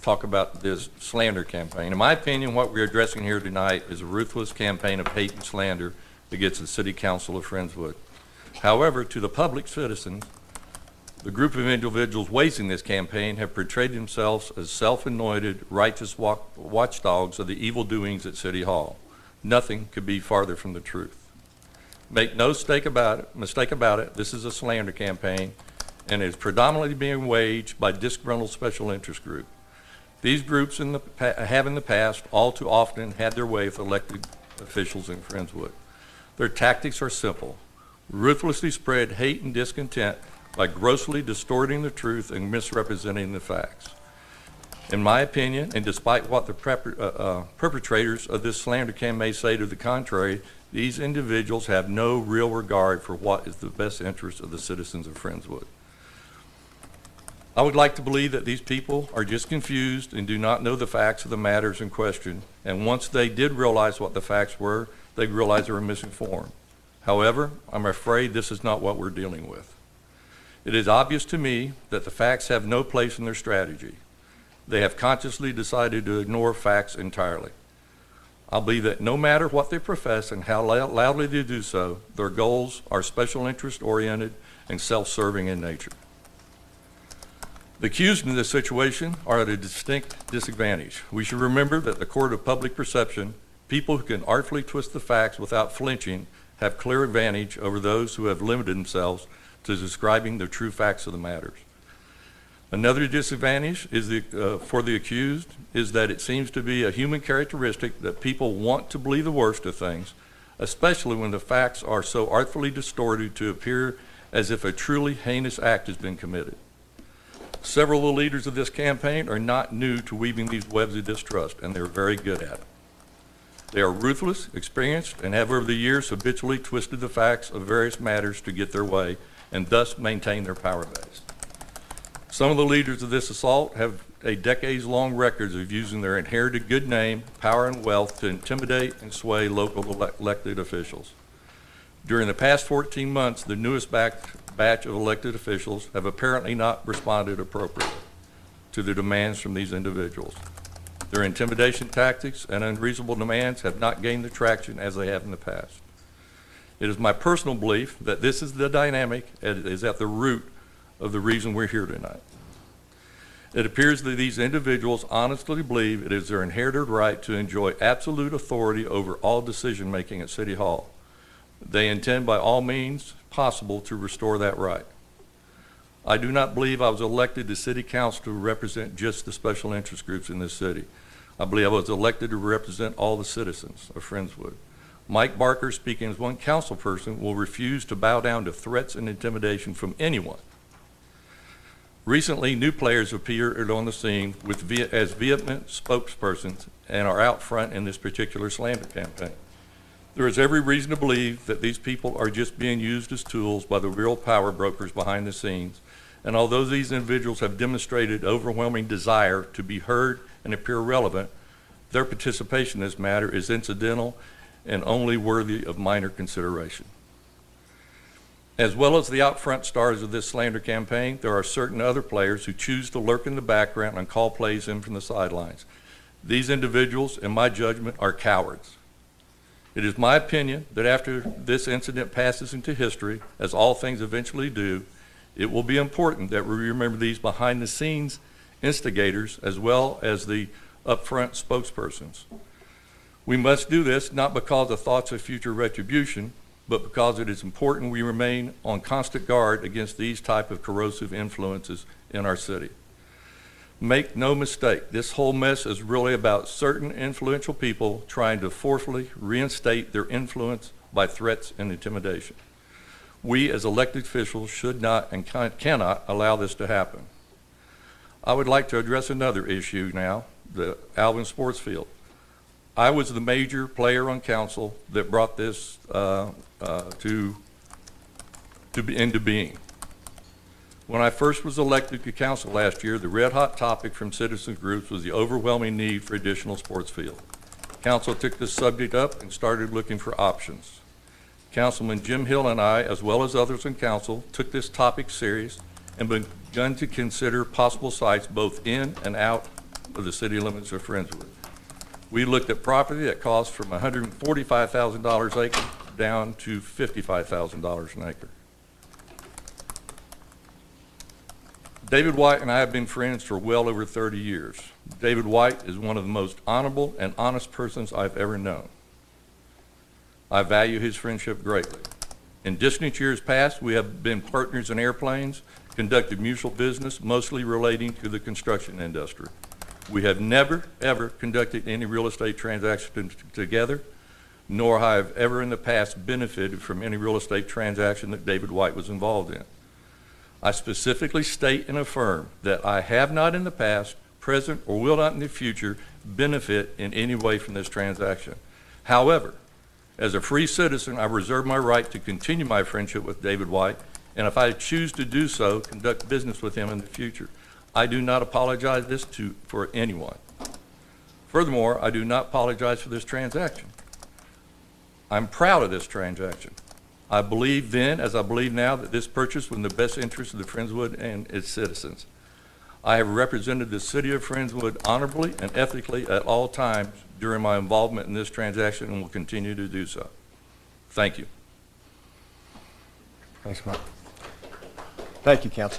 talk about this slander campaign. In my opinion, what we're addressing here tonight is a ruthless campaign of hate and slander against the City Council of Friendswood. However, to the public citizens, the group of individuals waging this campaign have portrayed themselves as self-anointed, righteous watchdogs of the evil doings at City Hall. Nothing could be farther from the truth. Make no mistake about it, this is a slander campaign, and it is predominantly being waged by disgruntled special interest groups. These groups have in the past all too often had their way with elected officials in Friendswood. Their tactics are simple: ruthlessly spread hate and discontent by grossly distorting the truth and misrepresenting the facts. In my opinion, and despite what the perpetrators of this slander campaign may say to the contrary, these individuals have no real regard for what is the best interest of the citizens of Friendswood. I would like to believe that these people are just confused and do not know the facts of the matters in question, and once they did realize what the facts were, they realized they were misinformed. However, I'm afraid this is not what we're dealing with. It is obvious to me that the facts have no place in their strategy. They have consciously decided to ignore facts entirely. I believe that no matter what they profess and how loudly they do so, their goals are special interest oriented and self-serving in nature. The accused in this situation are at a distinct disadvantage. We should remember that the court of public perception, people who can artfully twist the facts without flinching, have clear advantage over those who have limited themselves to describing the true facts of the matters. Another disadvantage is for the accused is that it seems to be a human characteristic that people want to believe the worst of things, especially when the facts are so artfully distorted to appear as if a truly heinous act has been committed. Several of the leaders of this campaign are not new to weaving these webs of distrust, and they're very good at it. They are ruthless, experienced, and have over the years habitually twisted the facts of various matters to get their way and thus maintain their power base. Some of the leaders of this assault have a decades-long record of using their inherited good name, power, and wealth to intimidate and sway local elected officials. During the past 14 months, the newest batch of elected officials have apparently not responded appropriately to the demands from these individuals. Their intimidation tactics and unreasonable demands have not gained the traction as they have in the past. It is my personal belief that this is the dynamic that is at the root of the reason we're here tonight. It appears that these individuals honestly believe it is their inherited right to enjoy absolute authority over all decision-making at City Hall. They intend by all means possible to restore that right. I do not believe I was elected to City Council to represent just the special interest groups in this city. I believe I was elected to represent all the citizens of Friendswood. Mike Barker, speaking as one council person, will refuse to bow down to threats and intimidation from anyone. Recently, new players appeared on the scene as vehement spokespersons and are out front in this particular slander campaign. There is every reason to believe that these people are just being used as tools by the real power brokers behind the scenes. And although these individuals have demonstrated overwhelming desire to be heard and appear relevant, their participation in this matter is incidental and only worthy of minor consideration. As well as the out front stars of this slander campaign, there are certain other players who choose to lurk in the background and call plays in from the sidelines. These individuals, in my judgment, are cowards. It is my opinion that after this incident passes into history, as all things eventually do, it will be important that we remember these behind-the-scenes instigators as well as the upfront spokespersons. We must do this not because of thoughts of future retribution, but because it is important we remain on constant guard against these type of corrosive influences in our city. Make no mistake, this whole mess is really about certain influential people trying to forcefully reinstate their influence by threats and intimidation. We as elected officials should not and cannot allow this to happen. I would like to address another issue now, the Alvin sports field. I was the major player on council that brought this into being. When I first was elected to council last year, the red hot topic from citizen groups was the overwhelming need for additional sports field. Council took this subject up and started looking for options. Councilman Jim Hill and I, as well as others in council, took this topic serious and begun to consider possible sites both in and out of the city limits of Friendswood. We looked at property that cost from $145,000 an acre down to $55,000 an acre. David White and I have been friends for well over 30 years. David White is one of the most honorable and honest persons I've ever known. I value his friendship greatly. In distant years past, we have been partners in airplanes, conducted mutual business, mostly relating to the construction industry. We have never, ever conducted any real estate transaction together, nor have ever in the past benefited from any real estate transaction that David White was involved in. I specifically state and affirm that I have not in the past, present, or will not in the future benefit in any way from this transaction. However, as a free citizen, I reserve my right to continue my friendship with David White, and if I choose to do so, conduct business with him in the future. I do not apologize for anyone. Furthermore, I do not apologize for this transaction. I'm proud of this transaction. I believe then, as I believe now, that this purchase was in the best interest of the Friendswood and its citizens. I have represented the city of Friendswood honorably and ethically at all times during my involvement in this transaction and will continue to do so. Thank you. Thanks, Mike. Thank you, Council.